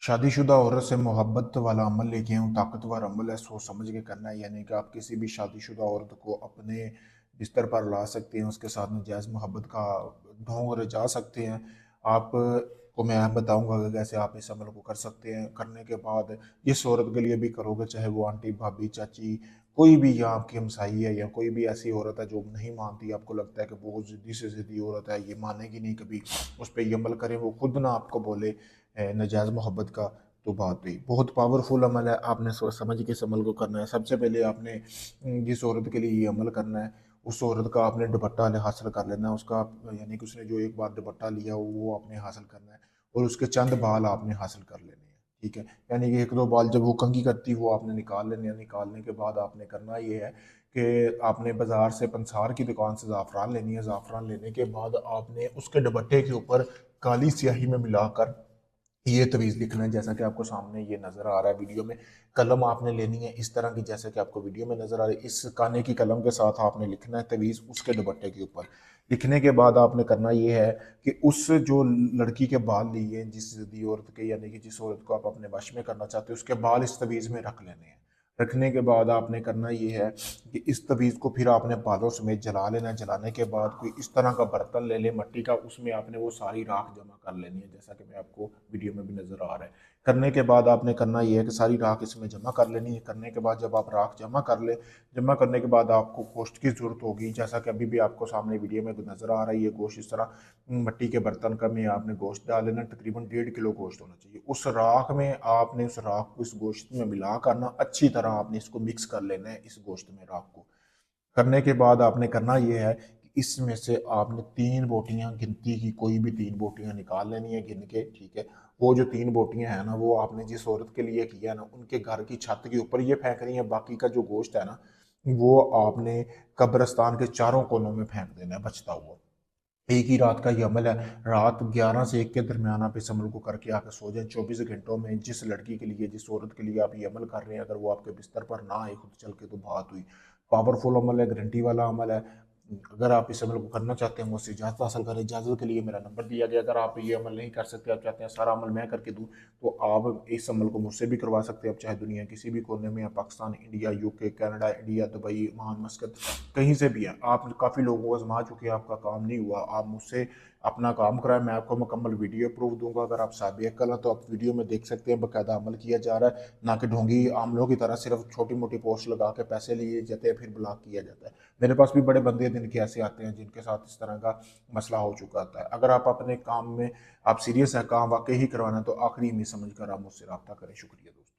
शादीशुदा औरत से मोहब्बत वाला अमल लेके आऊँ, ताकतवर अमल है, सोच समझ के करना है। यानी कि आप किसी भी शादीशुदा औरत को अपने बिस्तर पर ला सकते हैं, उसके साथ नजायज़ मोहब्बत का ढोंग रचा सकते हैं। आप को मैं बताऊंगा कि कैसे आप इस अमल को कर सकते हैं। करने के बाद जिस औरत के लिए भी करोगे, चाहे वो आंटी, भाभी, चाची, कोई भी, या आपकी हमसाई है, या कोई भी ऐसी औरत है जो नहीं मानती, आपको लगता है कि बहुत ज़िद्दी से ज़िद्दी औरत है, ये मानेगी नहीं कभी, उस पर ये अमल करें, वो खुद ना आपको बोले नजायज़ मोहब्बत का, तो बात हुई। बहुत पावरफुल अमल है, आपने सोच समझ के इस अमल को करना है। सबसे पहले आपने जिस औरत के लिए ये अमल करना है, उस औरत का आपने दुपट्टा हासिल कर लेना है। उसका यानी कि उसने जो एक बार दुपट्टा लिया वो आपने हासिल करना है, और उसके चंद बाल आपने हासिल कर लेने हैं। ठीक है, यानी कि एक दो बाल जब वो कंघी करती वो आपने निकाल लेने हैं। निकालने के बाद आपने करना ये है कि आपने बाजार से पंसार की दुकान से ज़ाफ़रान लेनी है। ज़ाफ़रान लेने के बाद आपने उसके दुपट्टे के ऊपर काली स्याही में मिलाकर ये तवीज़ लिखना है, जैसा कि आपको सामने ये नज़र आ रहा है वीडियो में। कलम आपने लेनी है इस तरह की, जैसे कि आपको वीडियो में नज़र आ रही है। इस काने की कलम के साथ आपने लिखना है तवीज़ उसके दुपट्टे के ऊपर। लिखने के बाद आपने करना ये है कि उस जो लड़की के बाल लिए, जिस दी औरत के, यानी कि जिस औरत को आप अपने वश में करना चाहते हो, उसके बाल इस तवीज़ में रख लेने हैं। रखने के बाद आपने करना ये है कि इस तवीज़ को फिर आपने बालों समेत जला लेना है। जलाने के बाद कोई इस तरह का बर्तन ले लें मिट्टी का, उसमें आपने वो सारी राख जमा कर लेनी है, जैसा कि मैं आपको वीडियो में भी नज़र आ रहा है। करने के बाद आपने करना ये है कि सारी राख इसमें जमा कर लेनी है। करने के बाद जब आप राख जमा कर ले, जमा करने के बाद आपको गोश्त की ज़रूरत होगी, जैसा कि अभी भी आपको सामने वीडियो में नज़र आ रही है। गोश्त इस तरह मिट्टी के बर्तन का में आपने गोश्त डाल लेना, तकरीबन 1.5 किलो गोश्त होना चाहिए। उस राख में आपने उस राख को इस गोश्त में मिला करना, अच्छी तरह आपने इसको मिक्स कर लेना है इस गोश्त में, राख को। करने के बाद आपने करना ये है कि इसमें से आपने 3 बोटियां गिनती की, कोई भी 3 बोटियां निकाल लेनी है गिन के। ठीक है, वो जो 3 बोटियां हैं ना, वो आपने जिस औरत के लिए किया ना, उनके घर की छत के ऊपर ये फेंक रही है। बाकी का जो गोश्त है ना, वो आपने कब्रिस्तान के चारों कोनों में फेंक देना है बचता हुआ। एक ही रात का ये अमल है। रात 11 से 1 के दरमियान आप इस अमल को करके आकर सो जाएं। 24 घंटों में जिस लड़की के लिए, जिस औरत के लिए आप ये अमल कर रहे हैं, अगर वो आपके बिस्तर पर ना आए खुद चल के, तो बात हुई। पावरफुल अमल है, गारंटी वाला अमल है। अगर आप इस अमल को करना चाहते हैं, मुझसे इजाज़त हासिल करें। इजाज़त के लिए मेरा नंबर दिया गया। अगर आप ये अमल नहीं कर सकते, आप चाहते हैं सारा अमल मैं करके दूँ, तो आप इस अमल को मुझसे भी करवा सकते हैं। आप चाहे दुनिया किसी भी कोने में, या Pakistan, India, UK, Canada, India, Dubai, Oman, मस्कत, कहीं से भी है। आप काफ़ी लोगों को आजमा चुके हैं, आपका काम नहीं हुआ, आप मुझसे अपना काम कराएं। मैं आपको मुकम्मल वीडियो प्रूफ दूंगा। अगर आप साबित अक्ल हैं तो आप वीडियो में देख सकते हैं, बाकायदा अमल किया जा रहा है, ना कि ढोंगी आमलों की तरह सिर्फ छोटी मोटी पोस्ट लगा के पैसे लिए जाते हैं, फिर ब्लॉक किया जाता है। मेरे पास भी बड़े बंदे दिन के ऐसे आते हैं जिनके साथ इस तरह का मसला हो चुका होता है। अगर आप अपने काम में आप सीरियस हैं, काम वाकई ही करवाना है, तो आखिरी में समझ कर आप मुझसे रब्ता करें। शुक्रिया दोस्तों।